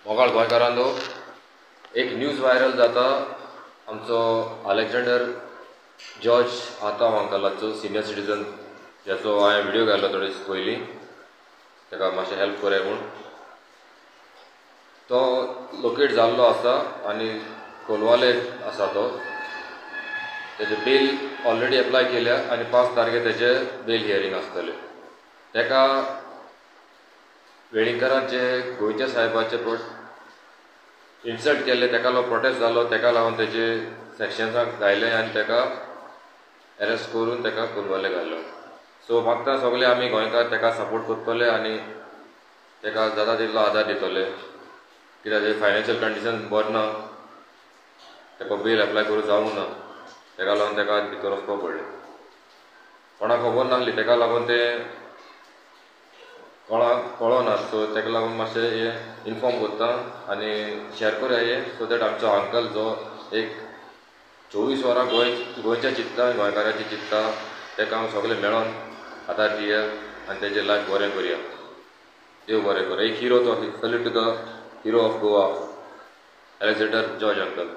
मोगाळ गोंयकारांनो एक news viral जाता आमचो अलेक्झांडर जॉर्ज आता अंकलाचो सिनियर सिटीजन ज्याचो हांवें व्हिडिओ घालो थोडे दीस पयलीं ताका मातशें हेल्प कोराय म्हूण तो लोकेट जाल्लो आसा आनी कोलवाले आसा तो तेजे बेल ऑलरेडी एप्लाय केल्या आनी 5 तारखेर तेजे बेल हियरींग आसतलें. ताका वेळींकरान जे गोंयच्या साहेबाचे इन्सल्ट केले ताका लागून प्रोटेस्ट जालो ताका लागून तेजे सेक्शन्साक घायले आनी ताका अरेस्ट करून ताका कोलवाले घालो. सो मागता सगळे आमी गोंयकार ताका सपोर्ट करतले आनी ताका जाता तितलो आदार दितले कित्याक तेजे फायनान्शियल कंडिशन बरें ना, ताका बेल एप्लाय करूं जावंक ना, ताका लागून ताका भितर वचपाक पडलें. कोणाक खबर नासली ताका लागून ते कळोना. सो ताका लागून मातशें हें इन्फॉर्म करता आनी शेअर करूया हें सो दॅट आमचो अंकल जो एक 24 वरां गोंयच्या चित्ता गोंयकाराची चित्ता ताका हांव सगळे मेळोन आदार दिया आनी तेजें लायफ बरें करया. देव बरें कर. एक हिरो तो salute to the hero of Goa Alexander George uncle.